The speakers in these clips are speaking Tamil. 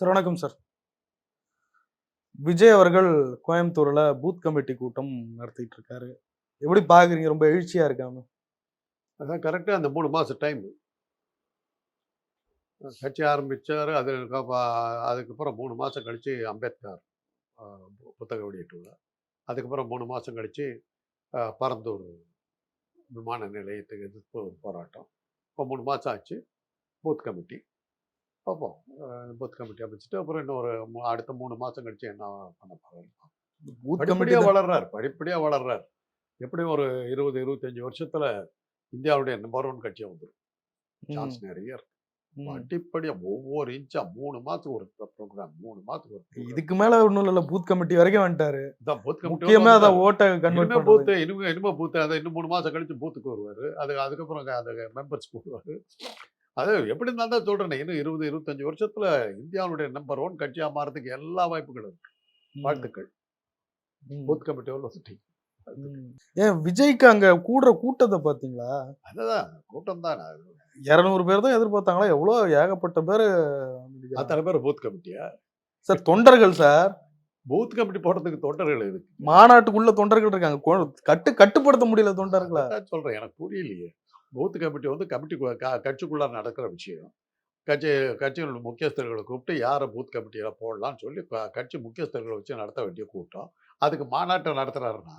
சார் வணக்கம் சார். விஜய் அவர்கள் கோயம்புத்தூர்ல பூத் கமிட்டி கூட்டம் நடத்திட்டு இருக்காரு. எப்படி பாக்குறீங்க? ரொம்ப எழுச்சியா இருக்காங்க. அதான் கரெக்டாக அந்த 3 மாதம் டைம் கட்சி ஆரம்பித்தார். அதுக்கப்புறம் 3 மாதம் கழித்து அம்பேத்கர் புத்தக வெளியிட்டுள்ளார். அதுக்கப்புறம் 3 மாதம் கழித்து பரந்தூர் விமான நிலையத்துக்கு எதிர்ப்பு போராட்டம். இப்போ 3 மாதம் ஆச்சு. பூத் கமிட்டி பார்ப்போம். பூத் கமிட்டி அமைச்சிட்டு அப்புறம் இன்னொரு அடுத்த 3 மாதம் கழித்து என்ன பண்ண போகிறாரு. படிப்படியாக வளர்றார். எப்படியும் ஒரு 20-25 வருஷத்தில் இந்தியாவுடைய நம்பர் 1 கட்சியாக வந்துடும். சான்ஸ் நிறைய இருக்கு. படிப்படியாக ஒவ்வொரு இன்ச்சா 3 மாதத்துக்கு ஒரு ப்ரோக்ராம், 3 மாதத்துக்கு ஒரு. இதுக்கு மேல ஒன்றும் இல்லை, பூத் கமிட்டி வரைக்கும் வந்துட்டாரு. பூத் கமிட்டி முக்கியமா அதை ஓட்டை கன்வெர்ட் பூத்து இனிமே பூத்து அதை இன்னும் 3 மாதம் கழிச்சு பூத்துக்கு வருவார். அதுக்கப்புறம் அந்த மெம்பர்ஸ் கூடுவார். அது எப்படி நான் தான் சொல்கிறேன், இன்னும் 20-25 வருஷத்தில் இந்தியாவுடைய நம்பர் 1 கட்சியாக மாறதுக்கு எல்லா வாய்ப்புகளும் இருக்கு. வாழ்த்துக்கள். பூத் கமிட்டி வந்துட்டு. ஏன் விஜய்க்கு அங்க கூடுற கூட்டத்தை பாத்தீங்களா? அதுதான் கூட்டம் தான். 200 பேர் தான் எதிர்பார்த்தாங்களா? எவ்வளவு ஏகப்பட்ட பேர். அத்தனை பேர் பூத் கமிட்டியா சார்? தொண்டர்கள் சார். பூத் கமிட்டி போடுறதுக்கு தொண்டர்கள் இருக்கு. மாநாட்டுக்குள்ள தொண்டர்கள் இருக்காங்க. கட்டுப்படுத்த முடியல தொண்டர்களை. சொல்றேன், எனக்கு புரியலையே. பூத் கமிட்டி வந்து கட்சிக்குள்ள நடக்கிற விஷயம். கட்சிகளோட முக்கியஸ்தர்களை கூப்பிட்டு யாரை பூத் கமிட்டியில் போடலான்னு சொல்லி கட்சி முக்கியஸ்தர்களை வச்சு நடத்த வேண்டிய கூட்டம். அதுக்கு மாநாட்டை நடத்துறாருன்னா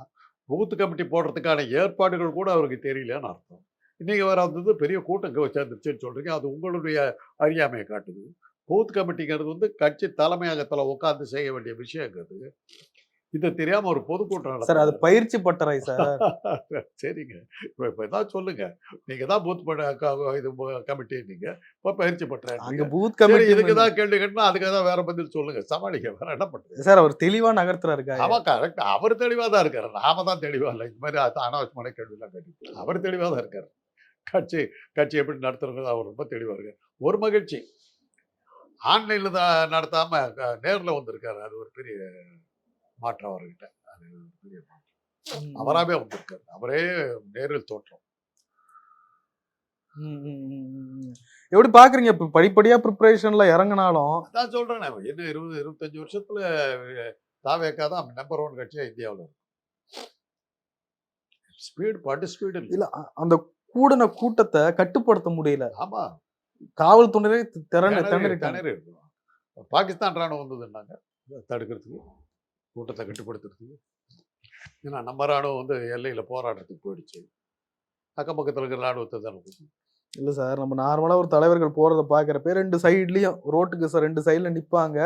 பூத் கமிட்டி போடுறதுக்கான ஏற்பாடுகள் கூட அவருக்கு தெரியலன்னு அர்த்தம். இன்னைக்கு வேற வந்தது பெரிய கூட்டம் சேர்ந்துருச்சுன்னு சொல்றீங்க. அது உங்களுடைய அறியாமையை காட்டுது. பூத் கமிட்டிங்கிறது வந்து கட்சி தலைமையகத்தில் உட்காந்து செய்ய வேண்டிய விஷயங்கிறது. இது தெரியாம ஒரு பொதுக்கூட்டம் சார். அது பயிற்சி பட்டறை சார். சரிங்க, இப்போ தான் சொல்லுங்க. நீங்க தான் பூத் இது கமிட்டி, நீங்க இப்போ பயிற்சி பட்டறை. பூத் கமிட்டி இதுக்கு தான் கேள்வி கேட்டா அதுக்கு தான் வேற பதில் சொல்லுங்க. சமாளிக்க வேற என்ன பண்றது சார்? அவர் தெளிவா நகர்த்துறாரு. அவன் கரெக்ட். அவர் தெளிவா தான் இருக்காரு. நாம தான் தெளிவா இல்லை. இந்த மாதிரி அனாவசியமான கேள்விலாம் கேட்டு அவர் தெளிவா தான் இருக்காரு. கட்சி எப்படி நடத்துறது அவர் ரொம்ப தெளிவா இருக்காரு. ஒரு மகிழ்ச்சி, ஆன்லைன்ல தான் நடத்தாம நேரில் வந்திருக்காரு. அது ஒரு பெரிய மாற்றம் அவர்கிட்ட. அது பெரிய மாற்றம். அவராகவே வந்திருக்காரு. அவரே நேரில் தோற்றம். எப்படி பாக்குறீங்க? இப்ப படிப்படியா ப்ரிப்பரேஷன்ல இறங்கினாலும் அதான் சொல்றேன், இன்னும் 20-25 வருஷத்துல தாவேக்கா தான் நம்பர் 1 கட்சியா இந்தியாவில் இருக்கு. ஸ்பீடு இல்ல. அந்த கூடின கூட்டத்தை கட்டுப்படுத்த முடியல. ஆமா, காவல்துறை திணறி. பாகிஸ்தான் ராணுவம் வந்ததுன்னாங்க தடுக்கிறதுக்கு, கூட்டத்தை கட்டுப்படுத்துறதுக்கு. ஏன்னா நம்ம ராணுவம் வந்து எல்லையில் போராட்டத்துக்கு போயிடுச்சு. அக்கம் பக்கத்தில் இருக்கிற ராணுவத்தை தான் போச்சு. இல்லை சார், நம்ம நார்மலாக ஒரு தலைவர்கள் போகிறத பார்க்குறப்ப 2 சைட்லேயும் ரோட்டுக்கு சார் 2 சைடில் நிற்பாங்க.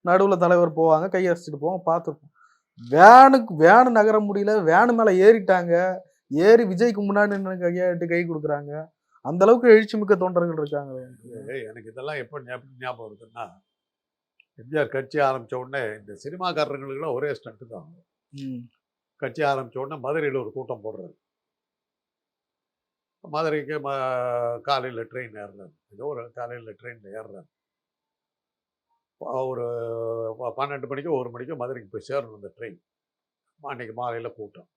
நடுவில் தலைவர் போவாங்க, கையடிச்சிட்டு போவாங்க, பார்த்துருப்போம். வேனு நகர முடியல. வேனு மேலே ஏறிட்டாங்க. ஏறி விஜய்க்கு முன்னாடி நின்று கையாட்டு கை கொடுக்குறாங்க. அந்த அளவுக்கு எழுச்சி மிக்க தொண்டர்கள் இருக்காங்க. எனக்கு இதெல்லாம் எப்போ ஞாபகம் இருக்குன்னா, எம்ஜிஆர் கட்சி ஆரம்பித்த உடனே இந்த சினிமாக்காரர்களுக்கெல்லாம் ஒரே ஸ்டண்ட்டு தான். கட்சி ஆரம்பித்த உடனே மதுரையில் ஒரு கூட்டம் போடுறாரு. மதுரைக்கு காலையில் ட்ரெயின் ஏறுறாரு. ஏதோ ஒரு காலையில் ட்ரெயினில் ஏறுறாரு. ஒரு 12 மணிக்கோ 1 மணிக்கோ மதுரைக்கு போய் சேரணும் அந்த ட்ரெயின். அன்னைக்கு மாலையில் கூட்டம்.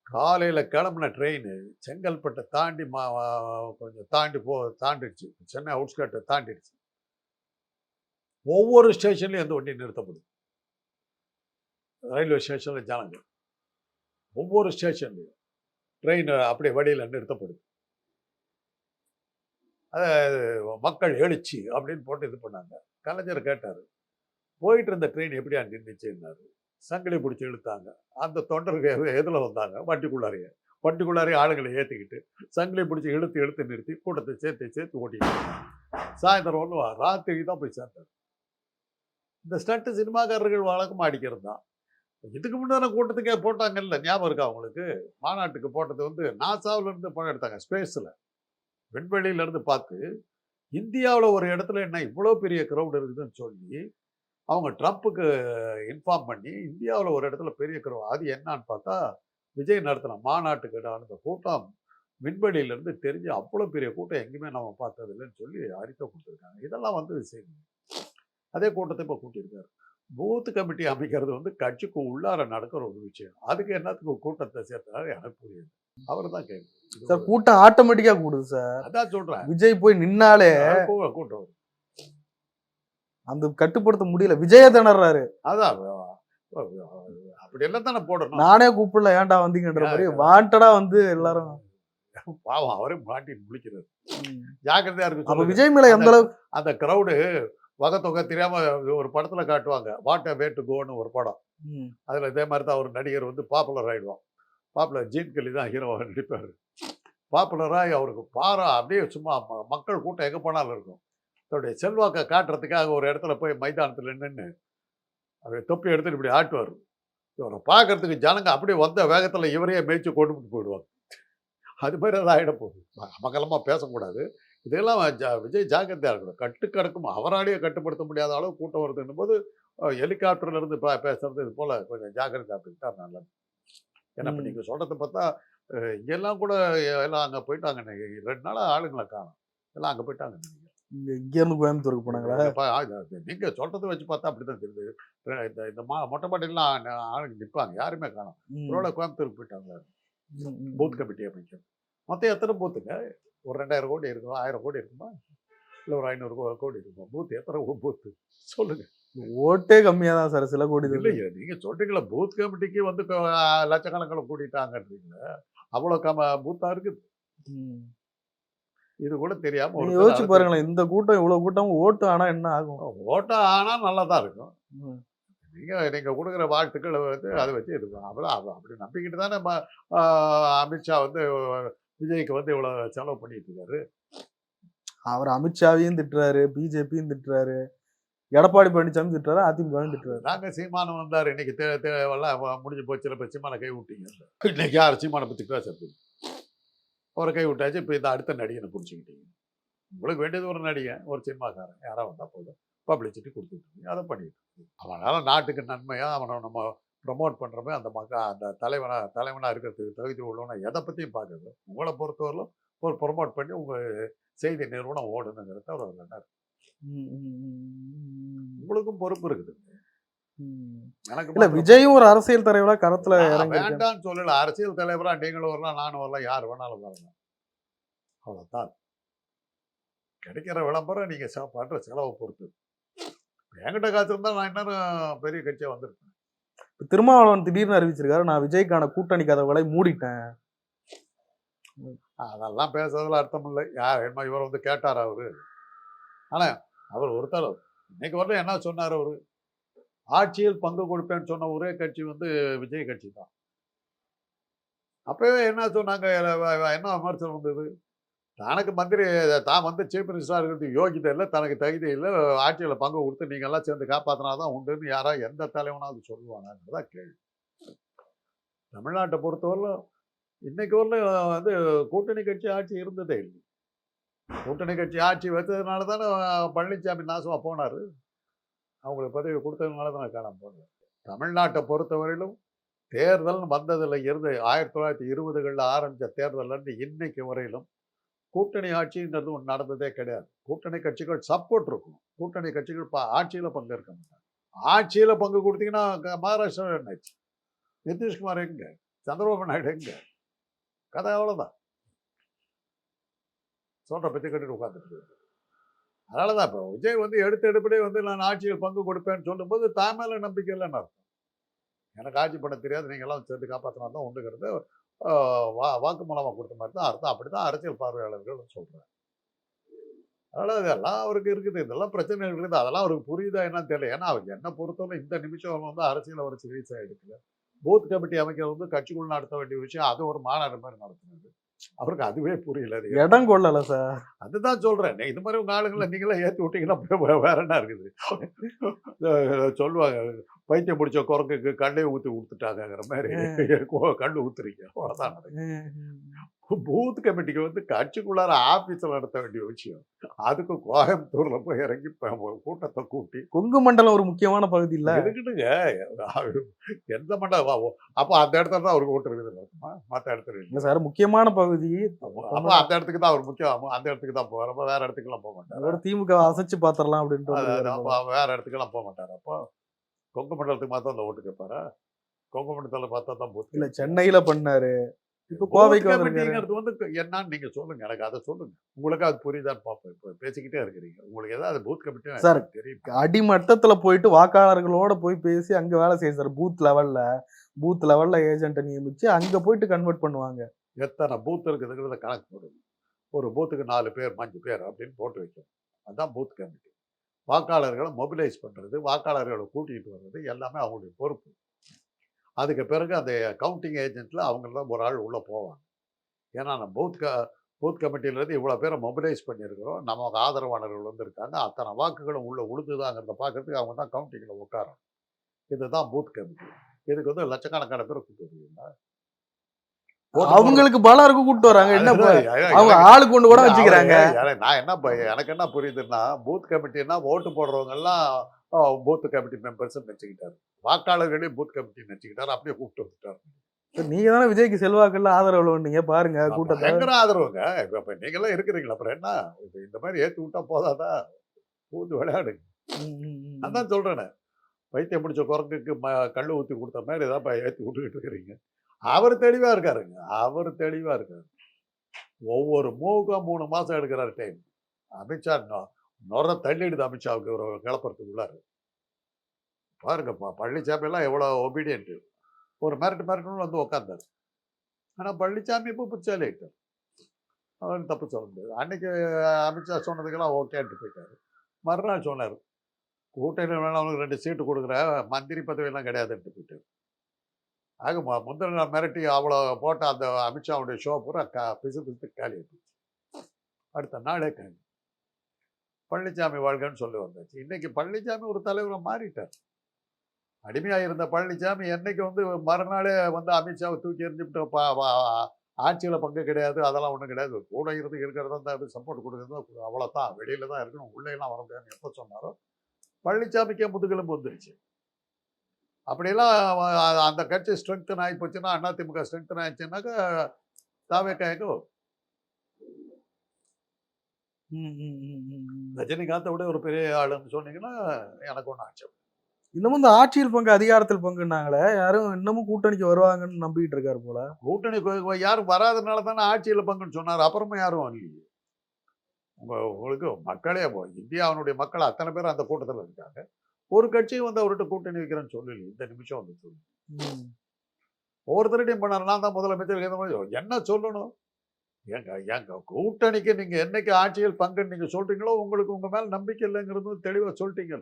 காலையில் கிளம்புன ட்ரெயின் செங்கல்பட்டை தாண்டி கொஞ்சம் தாண்டிடுச்சு. சென்னை அவுட்ஸ்கர்ட்டை தாண்டிடுச்சு. ஒவ்வொரு ஸ்டேஷன்லையும் எந்த வண்டி நிறுத்தப்படுது. ரயில்வே ஸ்டேஷனில் ஜனங்கள் ஒவ்வொரு ஸ்டேஷன்லையும் ட்ரெயின் அப்படியே வழியில் நிறுத்தப்படுது. மக்கள் எழுச்சி அப்படின்னு போட்டு இது பண்ணாங்க. கலைஞர் கேட்டார், போயிட்டு இருந்த ட்ரெயின் எப்படியா நின்றுச்சுன்னாரு. சங்கிலி பிடிச்சி இழுத்தாங்க. அந்த தொண்டர்கள் எதில் வந்தாங்க? வண்டிக்குள்ளாரையே ஆளுங்களை ஏற்றிக்கிட்டு சங்கிலி பிடிச்சி இழுத்து நிறுத்தி கூட்டத்தை சேர்த்து ஓட்டிக்கிட்டு சாயந்தரம் ஒன்று ராத்திரி தான் போய் சேர்ந்தார். இந்த ஸ்டண்ட்டு சினிமாக்காரர்கள் வழக்கமாக அடிக்கிறது தான். இதுக்கு முன்னாடி கூட்டத்துக்கே போட்டாங்கல்ல, ஞாபகம் இருக்கா அவங்களுக்கு? மாநாட்டுக்கு போட்டது வந்து நாசாவிலேருந்து படம் எடுத்தாங்க. ஸ்பேஸில் விண்வெளியிலேருந்து பார்த்து இந்தியாவில் ஒரு இடத்துல என்ன இவ்வளோ பெரிய க்ரௌட் இருக்குதுன்னு சொல்லி அவங்க ட்ரம்ப்புக்கு இன்ஃபார்ம் பண்ணி இந்தியாவில் ஒரு இடத்துல பெரிய க்ரௌட். அது என்னான்னு பார்த்தா விஜய் நடத்தின மாநாட்டுக்கு நடந்த கூட்டம் விண்வெளியிலேருந்து தெரிஞ்சு அவ்வளோ பெரிய கூட்டம் எங்கேயுமே நம்ம பார்த்தது இல்லைன்னு சொல்லி அறிக்கை கொடுத்துருக்காங்க. இதெல்லாம் வந்து சரி, அதே கூட்டத்தை இப்போ கூட்டியிருக்காரு. பூத் கமிட்டி அமைக்கிறது வந்து கட்சிக்கு உள்ளார நடக்கிற ஒரு விஷயம். அதுக்கு என்னத்துக்கு கூட்டத்தை சேர்த்தாரு எனக்கு புரியுது. அவர் தான் கேட்குது சார். கூட்டம் ஆட்டோமேட்டிக்கா கூடுது சார். அதான் சொல்றேன், விஜய் போய் நின்னாலே கூட்டம் வரும். அந்த கட்டுப்படுத்த முடியல. விஜய திணறாரு. அதான் அப்படி எல்லாம் தானே போடணும். நானே கூப்பிடல ஏன்டா வந்தீங்கன்ற மாதிரி வாண்டடா வந்து எல்லாரும் பாவம் அவரே மாட்டி முழிக்கிறாரு. ஜாக்கிரதையா இருக்கு. அப்ப விஜய் மேல எந்த அளவுக்கு அந்த கிரௌடு வகை தொகை தெரியாம ஒரு படத்துல காட்டுவாங்க, வாட் அ வே டு கோன்னு ஒரு படம். அதுல இதே மாதிரி தான் ஒரு நடிகர் வந்து பாப்புலர் ஆயிடுவான். பாப்புலர் ஜீன் கெல்லி தான் ஹீரோவாக நடிப்பார். பாப்புலராகி அவருக்கு அப்படியே சும்மா மக்கள் கூட்டம் எங்கே போனாலும் இருக்கும். தன்னுடைய செல்வாக்கை காட்டுறதுக்காக ஒரு இடத்துல போய் மைதானத்தில் நின்று அவர் தொப்பி எடுத்துட்டு இப்படி ஆட்டுவார். இவரை பார்க்கறதுக்கு ஜனங்க அப்படியே வந்த வேகத்தில் இவரையே மேய்ச்சி கொண்டு போயிடுவாங்க. அது மாதிரி தான் ஆகிட போகுது. அமங்கலமாக பேசக்கூடாது. இதெல்லாம் விஜய் ஜாக்கிரதையாக இருக்கணும். கட்டுக்கடக்கும் அவராலேயே கட்டுப்படுத்த முடியாத அளவு கூட்டம் வருதுன்னும் போது ஹெலிகாப்டர்லேருந்து பேசுறது இது போல் கொஞ்சம் ஜாக்கிரதை அப்படின்ட்டா நல்லது. ஏன்னா இப்போ நீங்கள் சொல்கிறத பார்த்தா இங்கெல்லாம் கூட எல்லாம் அங்கே போயிட்டாங்க. 2 நாளாக ஆளுங்களை காணும். எல்லாம் அங்கே போயிட்டாங்க. இங்கேருந்து கோயம்புத்தூருக்கு போனாங்களா? நீங்கள் சொல்கிறத வச்சு பார்த்தா அப்படி தான் தெரியுது. இந்த மொட்டை மாட்டிலாம் ஆளுங்க நிற்பாங்க, யாருமே காணும். ஒருவேளை கோயம்புத்தூருக்கு போயிட்டாங்களா? பூத் கமிட்டி அமைச்சர் மொத்தம் எத்தனை பூத்துங்க? ஒரு 2000 கோடி இருக்குமா? 1000 கோடி இருக்குமா? இல்லை ஒரு 500 கோடி இருக்குமா? பூத் எத்தனை பூத்து சொல்லுங்க. ஓட்டே கம்மியா தான் சார், சில கோடி. இல்லையே நீங்க சொல்றீங்களா பூத் கமிட்டிக்கு வந்து லட்சக்கணக்கில் கூட்டிட்டாங்கன்றீங்களா? அவ்வளோ பூத்தா இருக்குது. இது கூட தெரியாம யோசிச்சு பாருங்களேன். இந்த கூட்டம் இவ்வளவு கூட்டம் ஓட்டு ஆனா என்ன ஆகும்? ஓட்டு ஆனா நல்லா தான் இருக்கும். நீங்க கொடுக்குற வாழ்த்துக்களை வந்து அதை வச்சு இருக்கும். அப்படி நம்பிக்கிட்டு தானே அமித்ஷா வந்து விஜய்க்கு வந்து இவ்வளவு செலவு பண்ணிட்டு இருக்காரு. அவர் அமித்ஷாவையும் திட்டுறாரு, பிஜேபியும் திட்டுறாரு, எடப்பாடி பழனிசாமி திட்டுறாரு, அதிமுகவும் திட்டுறாரு. நாங்க சீமானம் வந்தார் இன்னைக்கு தேவையெல்லாம் முடிஞ்சு போச்சு. இப்போ சீமானை கை விட்டீங்க. இன்னைக்கு யார் சீமானை பற்றி பேசுறது? அவரை கை விட்டாச்சு. இப்போ இந்த அடுத்த நடிகனை பிடிச்சிக்கிட்டீங்க. உங்களுக்கு வேண்டியது ஒரு நடிகன், ஒரு சினிமாக்காரன் யாராவது வந்தால் போதும், பப்ளிசிட்டி கொடுத்துட்டு அதை பண்ணிட்டு அவனால் நாட்டுக்கு நன்மையாக அவனை நம்ம ப்ரமோட் பண்ணுறமே அந்த அந்த தலைவனாக இருக்கிறதுக்கு தகுதி உள்ளவனை எதை பற்றியும் பார்க்குறது. உங்களை பொறுத்தவரையிலும் ஒரு ப்ரமோட் பண்ணி உங்கள் செய்தி நிறுவனம் ஓடுனுங்கிறத அவர் சொன்னார். உங்களுக்கும் பொறுப்பு இருக்குது. எனக்கு விஜயும் ஒரு அரசியல் தலைவரா கரத்துல வேண்டான்னு சொல்லல. அரசியல் தலைவரா நீங்களும் வரலாம், நானும் வரலாம், யார் வேணாலும் வரலாம். அவ்வளோதான். கிடைக்கிற விளம்பரம் நீங்க பண்ற செலவை பொறுத்து. என்கிட்ட காசு இருந்தா நான் இன்னும் பெரிய கட்சியா வந்திருக்கேன். திருமாவளவன் திடீர்னு அறிவிச்சிருக்காரு, நான் விஜய்க்கான கூட்டணி கதவுகளை மூடிட்டேன். அதெல்லாம் பேசுறதுல அர்த்தம் இல்லை. யார் என்ன இவர் வந்து கேட்டார் அவரு. ஆனா அவர் ஒருத்தர் இன்னைக்கு வரல என்ன சொன்னார் அவரு? ஆட்சியில் பங்கு கொடுப்பேன்னு சொன்ன ஒரே கட்சி வந்து விஜய் கட்சி தான். அப்பவே என்ன சொன்னாங்க? என்ன விமர்சனம் வந்தது? தனக்கு மந்திரி தான் வந்து சீஃப் மினிஸ்டராக இருக்கிறது யோகிதை இல்லை, தனக்கு தகுதி இல்லை, ஆட்சியில் பங்கு கொடுத்து நீங்கள்லாம் சேர்ந்து காப்பாற்றினாதான் உண்டுன்னு யாராவது எந்த தலைவனாவது சொல்லுவானாங்கிறதான் கேள்வி. தமிழ்நாட்டை பொறுத்தவரையிலும் இன்னைக்கு வரல வந்து கூட்டணி கட்சி ஆட்சி இருந்ததே இல்லை. கூட்டணி கட்சி ஆட்சி வச்சதுனால தானே பழனிசாமி நாசமாக போனார். அவங்களுக்கு பதவி கொடுத்ததுனால தானே காணாமல் போனார். தமிழ்நாட்டை பொறுத்தவரையிலும் தேர்தல்னு வந்ததில் இருந்து 1920களில் ஆரம்பித்த தேர்தல்லேருந்து இன்னைக்கு வரையிலும் கூட்டணி ஆட்சின்றது ஒன்று நடந்ததே கிடையாது. கூட்டணி கட்சிகள் சப்போர்ட் இருக்கும். கூட்டணி கட்சிகள் ஆட்சியில் பங்கு இருக்க மாட்டாங்க. ஆட்சியில் பங்கு கொடுத்தீங்கன்னா மகாராஷ்டிரா என்னாச்சு? நிதிஷ்குமார் எங்க? சந்திரபாபு நாயுடு எங்க? கதை அவ்வளோதான். சொல்ற பற்றி கட்டிட்டு உட்காந்துட்டு. அதனால தான் இப்போ விஜய் வந்து எடுத்தபடியே வந்து நான் ஆட்சியில் பங்கு கொடுப்பேன்னு சொல்லும்போது தான் மேலே நம்பிக்கை இல்லைன்னு அர்த்தம். எனக்கு ஆட்சி பண்ண தெரியாது, நீங்கள்லாம் சேர்த்து காப்பாற்றினா தான் உண்டுங்கிறது வாக்குமூலமாக கொடுத்த மாதிரி தான் அர்த்தம். அப்படி தான் அரசியல் பார்வையாளர்கள் சொல்கிறாங்க. அதனால் அதெல்லாம் அவருக்கு இருக்குது. இதெல்லாம் பிரச்சனைகள் இருக்குது. அதெல்லாம் அவருக்கு புரியுதா என்னன்னு தெரியல. ஏன்னா அவருக்கு என்ன பொறுத்தவரை இந்த நிமிஷம் வந்து அரசியல் அவர் சீரியஸாக எடுக்கல. பூத் கமிட்டி அமைக்கிறது வந்து கட்சிக்குள்ள நடத்த வேண்டிய விஷயம். அது ஒரு மாநாடு மாதிரி நடத்துனது. அவருக்கு அதுவே புரியல. அது இடம் கொள்ளல சார். அதுதான் சொல்றேன். இது மாதிரி உங்க ஆளுங்களை நீங்களே ஏற்றி விட்டீங்கன்னா வேற என்ன இருக்குது? சொல்லுவாங்க, பைத்தியம் பிடிச்ச குரங்குக்கு கண்ணையை ஊற்றி கொடுத்துட்டாங்கிற மாதிரி கண்ணு ஊத்துறீங்க. அவ்வளோதான் நடக்குது. பூத் கமிட்டிக்கு வந்து கட்சிக்குள்ளார ஆபீஸில் நடத்த வேண்டிய விஷயம். அதுக்கு கோயம்புத்தூர்ல போய் இறங்கி கூட்டத்தை கூட்டி. கொங்கு மண்டலம் ஒரு முக்கியமான பகுதி இல்ல இருக்குதுங்க. எந்த மண்டலம்? அப்போ அந்த இடத்துல தான் அவருக்கு ஓட்டு இருக்குது. மற்ற இடத்துல இல்லை சார். முக்கியமான பகுதி. அப்போ அந்த இடத்துக்கு தான் அவர் முக்கியம். அந்த இடத்துக்கு தான் போவார். வேற இடத்துக்குலாம் போக மாட்டார். திமுக அசைச்சு பாத்திரலாம் அப்படின்ட்டு வேற இடத்துக்கெல்லாம் போக மாட்டார். அப்போ கொங்கு மண்டலத்துக்கு மாத்திரம் அந்த ஓட்டு கேட்பாரா? கொங்கு மண்டலத்தில் பார்த்தா தான் போச்சு. இல்ல சென்னையில பண்ணாரு, இப்போ பூத் கோவைக்கு வந்திருக்காரு. கமிட்டிங்கிறது வந்து என்னன்னு நீங்க சொல்லுங்க, எனக்கு அதை சொல்லுங்க. உங்களுக்கு அது புரியுதான்னு பார்ப்போம். இப்போ பேசிக்கிட்டே இருக்கிறீங்க, உங்களுக்கு ஏதாவது பூத் கமிட்டி சார், தெரியும்? அடிமட்டத்துல போயிட்டு வாக்காளர்களோட போய் பேசி அங்க வேலை செய்யும் சார். பூத் லெவல்ல ஏஜென்ட்டை நியமிச்சு அங்க போயிட்டு கன்வெர்ட் பண்ணுவாங்க. எத்தனை பூத் இருக்குதுங்கிறத கணக்கு போடுங்க. ஒரு பூத்துக்கு 4 பேர் 5 பேர் அப்படின்னு போட்டு வைக்கணும். அதுதான் பூத் கமிட்டி. வாக்காளர்களை மொபிலைஸ் பண்றது, வாக்காளர்களை கூட்டிகிட்டு வர்றது எல்லாமே அவங்களுடைய பொறுப்பு. அதுக்கு பிறகு அந்த கவுண்டிங் ஏஜென்ட்ல அவங்கெல்லாம் ஒரு ஆள் உள்ள போவாங்க. ஏன்னா நம்ம பூத் கமிட்டியிலேருந்து இவ்வளோ பேரை மொபிலைஸ் பண்ணியிருக்கிறோம், நமக்கு ஆதரவாளர்கள் வந்திருக்காங்க, அத்தனை வாக்குகளும் உள்ள உழுதுதாங்கிறத பார்க்கறதுக்கு அவங்க தான் கவுண்டிங்கில் உட்காரணும். இதுதான் பூத் கமிட்டி. இதுக்கு வந்து லட்சக்கணக்கான பேரை கூப்பிட்டு வருவீங்களா? அவங்களுக்கு பலம் இருக்கு, கூப்பிட்டு வராங்க. என்ன அவங்க எனக்கு ஆளு கொண்டு கூட வச்சுக்கிறாங்க. நான் என்ன எனக்கு என்ன புரியுதுன்னா, பூத் கமிட்டின்னா ஓட்டு போடுறவங்க எல்லாம் பூத் கமிட்டி மெம்பர்ஸ் வச்சுக்கிட்டாரு, வாக்காளர்களே பூத் கமிட்டி வச்சுக்கிட்டாரு, அப்படியே கூப்பிட்டு வந்துட்டாரு. நீங்க தானே விஜய்க்கு செல்வாக்குல ஆதரவு பண்ணீங்க, பாருங்க கூட்டத்தை. பயங்கர ஆதரவுங்க. இப்ப நீங்களாம் இருக்கிறீங்களா, அப்புறம் என்ன இந்த மாதிரி ஏற்றி விட்டா போதாதான், பூந்து விளையாடுங்க. அதான் சொல்றேனே, வைத்தியம் முடிச்ச குரங்குக்கு கல் ஊற்றி கொடுத்த மாதிரி ஏதாவது ஏற்றி விட்டுக்கிட்டு இருக்கிறீங்க. அவர் தெளிவா இருக்காருங்க, அவர் தெளிவா இருக்காரு. ஒவ்வொரு மூவுக்கும் 3 மாசம் எடுக்கிறாரு டைம். அமித்ஷா நொற தள்ளிடுது அமித்ஷாவுக்கு ஒரு கிளப்புறதுக்குள்ளாரு. பாருங்க, பழனிசாமி எல்லாம் எவ்வளவு ஒபீடியன்ட். ஒரு மிரட்டுன்னு வந்து உட்காந்தாரு. ஆனா பழனிசாமி இப்போ புத்திசாலி ஆயிட்டார், அவரு தப்பு சொல்ல முடியாது. அன்னைக்கு அமித்ஷா சொன்னதுக்கெல்லாம் ஓகேன்ட்டு போயிட்டாரு. மறுநாள் சொன்னார், கூட்டணி வேணா அவனுக்கு 2 சீட்டு கொடுக்குற, மந்திரி பதவியெல்லாம் கிடையாதுன்ட்டு போயிட்டார். ஆக முந்தின நாள் மிரட்டி அவ்வளோ போட்ட அந்த அமித்ஷாவுடைய ஷோ பூரா பிசு காலி ஆயிடுச்சு. அடுத்த நாளே காலி. பழனிசாமி வாழ்கன்னு சொல்லி வந்தாச்சு. இன்னைக்கு பழனிசாமி ஒரு தலைவரை மாறிட்டார். அடிமையாக இருந்த பழனிசாமி என்னைக்கு வந்து மறுநாளே வந்து அமித்ஷாவை தூக்கி எறிஞ்சுட்டு ஆட்சியில் பங்கு கிடையாது, அதெல்லாம் ஒன்றும் கிடையாது, கூட இருந்து இருக்கிறதா தான் சப்போர்ட் கொடுக்குறது, அவ்வளோதான், வெளியில தான் இருக்கணும், உள்ளேலாம் வர முடியாதுன்னு எப்போ சொன்னாரோ பழனிசாமிக்கே முதுகெலும்பு வந்துருச்சு. அப்படியெல்லாம் அந்த கட்சி ஸ்ட்ரென்தன் ஆகி போச்சுன்னா, அதிமுக ஸ்ட்ரென்தன் ஆயிடுச்சுன்னாக்கா தாவேக்காய்க்கு ரஜினிகாந்தை விட ஒரு பெரிய ஆளுன்னு சொன்னீங்கன்னா எனக்கு ஒன்றும் ஆட்சேபம். இன்னமும் இந்த ஆட்சியில் பங்கு அதிகாரத்தில் பங்குனாங்களே, யாரும் இன்னமும் கூட்டணிக்கு வருவாங்கன்னு நம்பிட்டு இருக்காரு போல. கூட்டணி யாரும் வராதனால தானே ஆட்சியில் பங்குன்னு சொன்னார். அப்புறமா யாரும் இல்லையே. உங்களுக்கு மக்களே இந்தியாவினுடைய மக்கள் அத்தனை பேர் அந்த கூட்டத்தில் இருக்காங்க. ஒரு கட்சியும் வந்து அவர்கிட்ட கூட்டணி வைக்கிறேன்னு சொல்லி இந்த நிமிஷம் வந்து சொல்லி ஒவ்வொருத்தரையும் பண்ணார். நான் தான் முதலமைச்சர் என்ன சொல்லணும்? எங்க கூட்டணிக்கு நீங்க என்னைக்கு ஆட்சியில் பங்குன்னு நீங்க சொல்றீங்களோ உங்களுக்கு உங்க மேல நம்பிக்கை இல்லைங்கிறது தெளிவா சொல்லிட்டீங்க.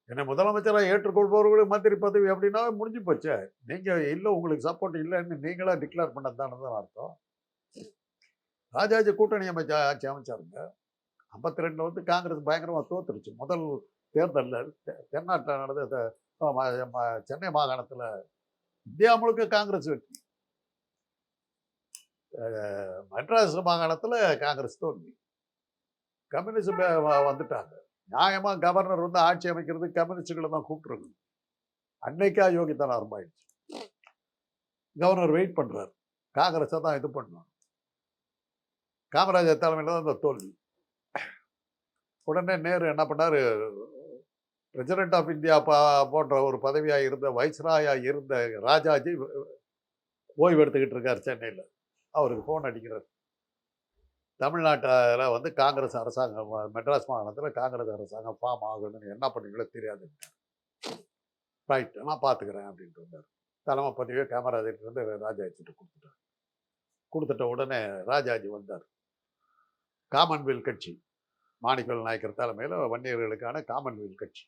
என்னை முதலமைச்சராக ஏற்றுக்கொள்பவர்களுக்கு மந்திரி பதவி அப்படின்னா முடிஞ்சு போச்சு. நீங்க இல்லை, உங்களுக்கு சப்போர்ட் இல்லைன்னு நீங்களா டிக்ளேர் பண்ணதானு தான் அர்த்தம். ராஜாஜி கூட்டணி ஆட்சி அமைச்சாருங்க. 52 வந்து காங்கிரஸ் பயங்கரமாக தோத்துருச்சு. முதல் தேர்தலில் தென்னாட்டில் நடந்த சென்னை மாகாணத்தில் இந்தியா முழுக்க காங்கிரஸ் வெற்றி. மெட்ராஸ் மாகாணத்தில் காங்கிரஸ் தோல்வி. கம்யூனிஸ்ட் வந்துட்டாங்க. நியாயமாக கவர்னர் வந்து ஆட்சி அமைக்கிறது கம்யூனிஸ்டுகளை தான் கூப்பிட்டுருக்கணும். அன்னைக்கா யோகித்தனம் ஆரம்பமாயிடுச்சு. கவர்னர் வெயிட் பண்ணுறாரு, காங்கிரஸை தான் இது பண்ணணும். காமராஜர் தலைமையில் தான் இந்த தோல்வி. உடனே நேரு என்ன பண்ணார், பிரசிடென்ட் ஆஃப் இந்தியா போன்ற ஒரு பதவியாக இருந்த வைஸ்ராயாக இருந்த ராஜாஜி ஓய்வு எடுத்துக்கிட்டு இருக்கார் சென்னையில். அவருக்கு ஃபோன் அடிக்கிறார். தமிழ்நாட்டில் வந்து காங்கிரஸ் அரசாங்கம், மெட்ராஸ் மாகாணத்தில் காங்கிரஸ் அரசாங்கம் ஃபார்ம் ஆகணும்னு என்ன பண்ணீங்களோ தெரியாது. ரைட், நான் பார்த்துக்கிறேன் அப்படின்ட்டு வந்தார். தலைமை பதவியை காமராஜர்கிட்ட இருந்து ராஜாஜிட்டு கொடுத்துட்டார். கொடுத்துட்ட உடனே ராஜாஜி வந்தார். காமன்வெல்த் கட்சி, மாணிக்கவேல் நாயக்கர் தலைமையில் வன்னியர்களுக்கான காமன்வெல்த் கட்சி,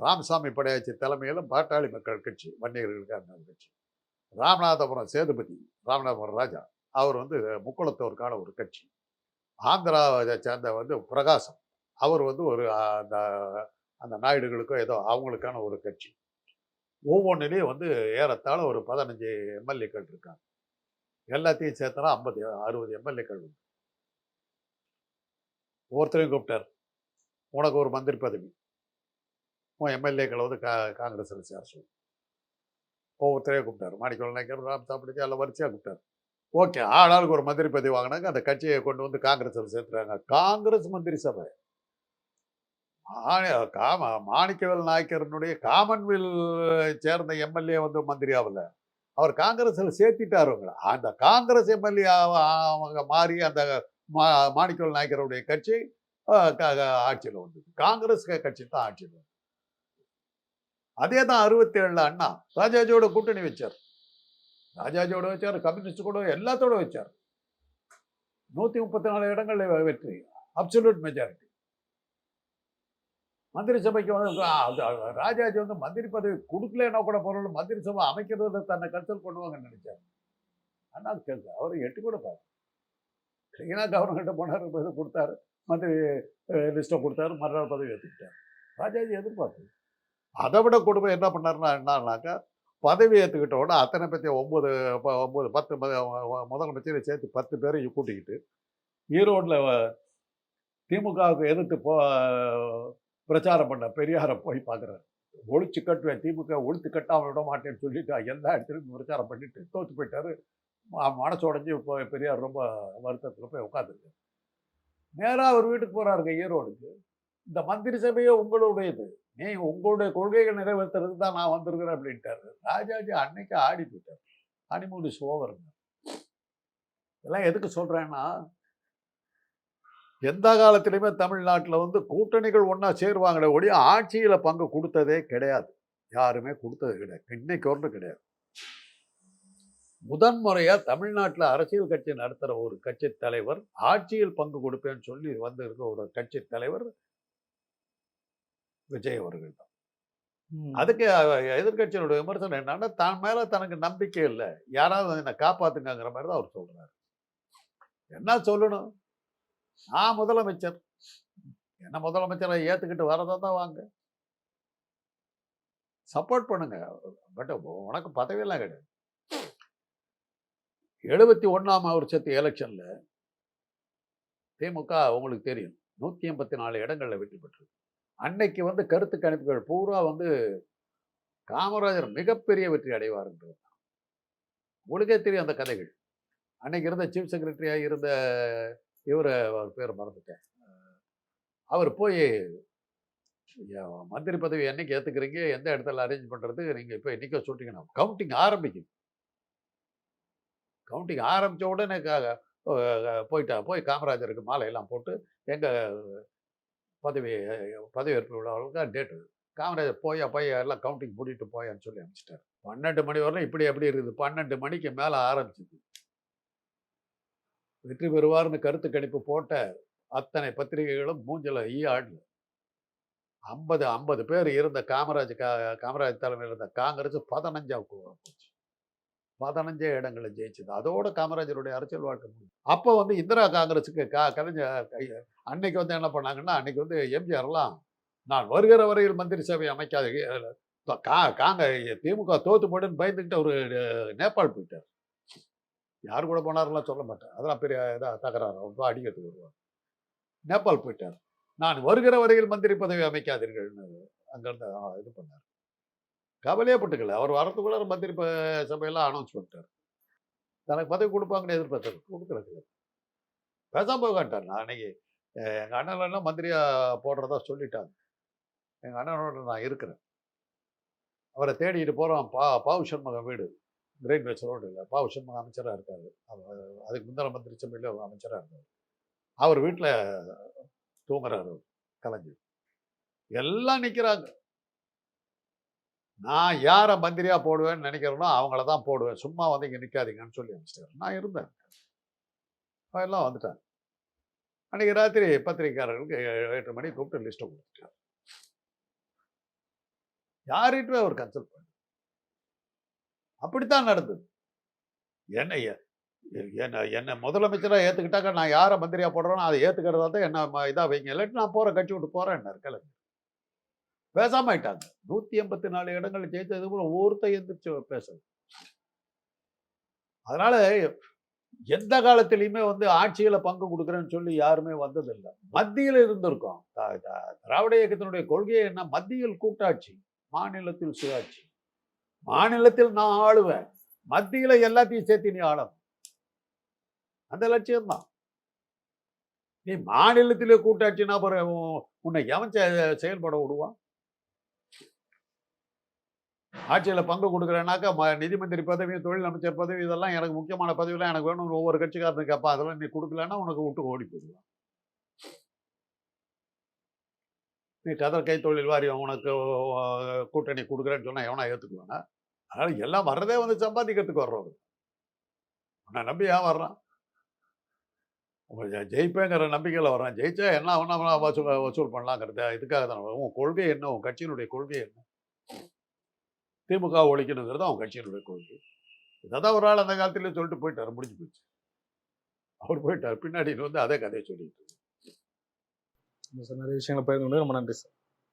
ராமசாமி படையாச்சி தலைமையில் பாட்டாளி மக்கள் கட்சி, வன்னியர்களுக்கான கட்சி, ராமநாதபுரம் சேதுபதி, ராமநாதபுரம் ராஜா, அவர் வந்து முக்குளத்தோருக்கான ஒரு கட்சி, ஆந்திராவை சேர்ந்த வந்து பிரகாசம், அவர் வந்து ஒரு அந்த நாயுடுகளுக்கோ ஏதோ அவங்களுக்கான ஒரு கட்சி. ஒவ்வொன்றிலையும் வந்து ஏறத்தாழ ஒரு 15 எம்எல்ஏக்கள் இருக்காங்க. எல்லாத்தையும் சேர்த்தனா 50-60 எம்எல்ஏக்கள் உண்டு. ஒவ்வொருத்தரையும் கூப்பிட்டார், உனக்கு ஒரு மந்திரி பதவி, உன் எம்எல்ஏக்களை வந்து காங்கிரஸில் சேர சொல்லு. ஒவ்வொருத்தரையும் கூப்பிட்டார். மாணிக்கவேல் நாயக்கர், ராமசாமி எல்லாம் வரிசையாக கூப்பிட்டார். ஓகே, ஆளாளுக்கு ஒரு மந்திரி பதவி வாங்கினாங்க. அந்த கட்சியை கொண்டு வந்து காங்கிரஸில் சேர்த்துறாங்க. காங்கிரஸ் மந்திரி சபை மாணிக்கவேல் நாயக்கரனுடைய காமன்வெல் சேர்ந்த எம்எல்ஏ வந்து மந்திரி ஆகல. அவர் காங்கிரஸ்ல சேர்த்திட்டாரு அவங்கள. அந்த காங்கிரஸ் எம்எல்ஏ அவங்க மாறி அந்த மாணிக்கவேல் நாயக்கருடைய கட்சி ஆட்சியில் வந்தது. காங்கிரஸ் கட்சி தான் ஆட்சியில் வந்தது. அதே தான் 67 அண்ணா ராஜாஜியோட கூட்டணி வச்சார். ராஜாஜியோட வச்சார், கம்யூனிஸ்ட் கூட எல்லாத்தோட வச்சார். 134 இடங்கள் வெற்றி, அப்சல்யூட் மெஜாரிட்டி. மந்திரி சபைக்கு வந்து ராஜாஜி வந்து மந்திரி பதவி கொடுக்கலன்னா கூட பொருள் மந்திரி சபை அமைக்கிறது தன்னை கன்சல்ட் பண்ணுவாங்கன்னு நினைச்சார். அண்ணா கேள்வி அவர் எட்டு கூட பாரு கிளீனா கவர்மெண்ட்ட போனார், கொடுத்தாரு, மந்திரி லிஸ்ட்டை கொடுத்தாரு, மறுநாள் பதவி ஏற்றுக்கிட்டார். ராஜாஜி எதிர்பார்த்து அதை விட கொடுமை என்ன பண்ணாருன்னா என்னன்னாக்கா, பதவி ஏற்றுக்கிட்ட உடனே அத்தனை பற்றி 10 முதலமைச்சரை சேர்த்து 10 பேரையும் கூட்டிக்கிட்டு ஈரோட்டில் திமுகவுக்கு எதிர்த்து பிரச்சாரம் பண்ண பெரியாரை போய் பார்க்குறாரு. ஒழிச்சு கட்டுவேன், திமுக ஒழித்து கட்டாம விட மாட்டேன்னு சொல்லிட்டு எல்லா இடத்துலையும் பிரச்சாரம் பண்ணிட்டு தோற்று போயிட்டாரு. மனசு உடஞ்சி இப்போ பெரியார் ரொம்ப வருத்தத்தில் போய் உட்காந்துருக்கு. நேராக அவர் வீட்டுக்கு போகிறாருங்க ஈரோடுக்கு. இந்த மந்திரி சபையே உங்களுடையது, நீ உங்களுடைய கொள்கைகள் நிறைவேற்றுறதுக்கு தான் நான் வந்திருக்கிறேன் அப்படின்ட்டாரு. ராஜாஜி அன்னைக்கு ஆடி போயிட்டார். ஹனிமூன் இஸ் ஓவருங்க. இதெல்லாம் எதுக்கு சொல்கிறேன்னா, எந்த காலத்திலையுமே தமிழ்நாட்டில் வந்து கூட்டணிகள் ஒன்றா சேருவாங்களே ஒழிய ஆட்சியில் பங்கு கொடுத்ததே கிடையாது. யாருமே கொடுத்தது கிடையாது, இன்னைக்கு ஒன்று கிடையாது. முதன்முறையாக தமிழ்நாட்டில் அரசியல் கட்சி நடத்துகிற ஒரு கட்சி தலைவர் ஆட்சியில் பங்கு கொடுப்பேன்னு சொல்லி வந்திருக்க ஒரு கட்சி தலைவர் விஜய் அவர்கள் தான். அதுக்கு எதிர்கட்சியோட விமர்சனம் என்னன்னா, தான் மேலே தனக்கு நம்பிக்கை இல்லை, யாராவது என்னை காப்பாற்றுங்கிற மாதிரி தான் அவர் சொல்கிறார். என்ன சொல்லணும், நான் முதலமைச்சர், என்ன முதலமைச்சரை ஏற்றுக்கிட்டு வரதா தான் வாங்க, சப்போர்ட் பண்ணுங்க, பட் உனக்கு பதவியெல்லாம் கிடையாது. 71ஆம் வருஷத்து எலெக்ஷனில் திமுக உங்களுக்கு தெரியும் 184 இடங்களில் வெற்றி பெற்றது. அன்னைக்கு வந்து கருத்து கணிப்புகள் பூரா வந்து காமராஜர் மிகப்பெரிய வெற்றி அடைவார்ன்றது. உங்களுக்கே தெரியும் அந்த கதைகள். அன்னைக்கு இருந்த சீஃப் செக்ரட்டரியாக இருந்த இவர், அவர் பேர் மறந்துட்டேன், அவர் போய் மந்திரி பதவி என்னைக்கு ஏற்றுக்கிறீங்க, எந்த இடத்துல அரேஞ்ச் பண்ணுறது, நீங்கள் இப்போ இன்றைக்கி சொல்லிட்டீங்கன்னா கவுண்டிங் ஆரம்பிக்கும். கவுண்டிங் ஆரம்பித்த உடனே போய் காமராஜருக்கு மாலையெல்லாம் போட்டு எங்கள் பதவியேற்பு விழாவுக்கு டேட்டு காமராஜர் போய் எல்லாம் கவுண்டிங் கூட்டிகிட்டு போயான்னு சொல்லி அனுப்பிச்சிட்டார். 12 மணி வரலாம் இப்படி எப்படி இருக்குது. 12 மணிக்கு மேலே ஆரம்பிச்சிது. வெற்றி பெறுவார்னு கருத்து கணிப்பு போட்ட அத்தனை பத்திரிகைகளும் மூஞ்சில் ஆடல. 50 பேர் இருந்த காமராஜ் தலைமையில் இருந்த காங்கிரஸ் 15 போச்சு. 15 இடங்களை ஜெயிச்சது. அதோட காமராஜருடைய அரசியல் வாழ்க்கை முடியும். அப்போ வந்து இந்திரா காங்கிரஸுக்கு கலைஞர் அன்னைக்கு வந்து என்ன பண்ணாங்கன்னா, அன்னைக்கு வந்து எம்ஜிஆர்லாம் நான் வருகிற வரையில் மந்திரி சபை அமைக்காது, திமுக தோத்து போடுன்னு பயந்துக்கிட்டு ஒரு நேபாள் போயிட்டார். யார் கூட போனாரெல்லாம் சொல்ல மாட்டேன், அதெல்லாம் பெரிய இதாக தகராறு, ரொம்ப அடிக்கிறதுக்கு வருவார். நேபாள் போயிட்டார். நான் வருகிற வரையில் மந்திரி பதவி அமைக்காதீர்கள்னு அங்கேருந்து இது பண்ணார். கவலையே பட்டுக்கல. அவர் வரத்துக்குள்ள மந்திரி சபையெல்லாம் அனௌன்ஸ் பண்ணிட்டார். தனக்கு பதவி கொடுப்பாங்கன்னு எதிர்பார்த்தாரு, கொடுக்குறது பேசாம போகாட்டார். நான் அன்னைக்கு எங்கள் அண்ணன்லாம் மந்திரியாக போடுறதா சொல்லிட்டாங்க. எங்கள் அண்ணனோட நான் இருக்கிறேன். அவரை தேடிட்டு போகிறோம். பாவு சண்முகம் வீடு கிரேட் வேஸ்ட் ரோடு இல்லை, பாவு சண்முகம் அமைச்சராக இருக்காரு. அதுக்கு முந்தின மந்திரி சபையில் அவர் அமைச்சராக இருக்கார். அவர் வீட்டில் தூங்குறாரு கலைஞர். எல்லாம் நிற்கிறாங்க. நான் யாரை மந்திரியாக போடுவேன்னு நினைக்கிறேனோ அவங்கள தான் போடுவேன், சும்மா வந்து இங்கே நிற்காதீங்கன்னு சொல்லி அனுப்பிச்சிட்டாரு. நான் இருந்தேன். எல்லாம் வந்துட்டாங்க. அன்றைக்கி ராத்திரி பத்திரிகையாளர்களுக்கு 8 மணிக்கு கூப்பிட்டு லிஸ்ட்டை கொடுத்துட்டார். யார்கிட்டவே அவர் கன்சல்ட் பண்ண. அப்படித்தான் நடந்தது. என்ன முதலமைச்சராக ஏற்றுக்கிட்டாக்க நான் யாரை மந்திரியாக போடுறேனோ அதை ஏற்றுக்கிறதா தான் என்ன இதாக வைங்க, இல்லாட்டி நான் போகிற கட்சி விட்டு போகிறேன் கலைஞர். பேசாம ஆயிட்டாங்க. 184 இடங்கள் ஜெயித்தது கூட ஒருத்தர் எந்திரிச்சு பேசல. அதனால எந்த காலத்திலையுமே வந்து ஆட்சியில பங்கு கொடுக்குறேன்னு சொல்லி யாருமே வந்ததில்லை. மத்தியில் இருந்திருக்கோம். திராவிட இயக்கத்தினுடைய கொள்கையை என்ன, மத்தியில் கூட்டாட்சி, மாநிலத்தில் சுயாட்சி. மாநிலத்தில் நான் ஆளுவேன், மத்தியில் எல்லாத்தையும் சேர்த்து நீ ஆளணும். அந்த லட்சியம்தான். நீ மாநிலத்திலே கூட்டாட்சினா அப்புறம் உன்னை எவன் செயல்பட விடுவான்? ஆட்சியில பங்கு கொடுக்குறேன்னாக்கா நிதி மந்திரி பதவி, தொழில் அமைச்சர் பதவி, இதெல்லாம் எனக்கு முக்கியமான பதவியெல்லாம் எனக்கு வேணும். ஒவ்வொரு கட்சிக்காரனுக்கு கேட்பான். அதெல்லாம் நீ கொடுக்கலன்னா உனக்கு விட்டு ஓடி போயிடுவான். நீ கதர் கைத்தொழில் வாரியம் உனக்கு கூட்டணி கொடுக்குறேன்னு சொன்னா எவனா ஏத்துக்குவானா? அதனால எல்லாம் வர்றதே வந்து சம்பாதிக்கிறதுக்கு வர்றவங்க. உன்னை நம்பி ஏன் வர்றான்? ஜெயிப்பேங்கிற நம்பிக்கையில் வர்றான். ஜெயிச்சா என்ன வேணா வசூல் பண்ணலாங்கிறது இதுக்காக தான். உன் கொள்கை என்ன? உன் கட்சியினுடைய கொள்கை என்ன? திமுக ஒழிக்கணுங்கிறது அவன் கட்சியினுடைய கொள்கை. இதான் ஒரு ஆள் அந்த காலத்திலே சொல்லிட்டு போயிட்டாரு. முடிஞ்சு போச்சு. அவர் போயிட்டார். பின்னாடி வந்து அதே கதையை சொல்லிட்டு நிறைய விஷயங்களை பகிர்ந்து கொண்டு ரொம்ப நன்றி சார்.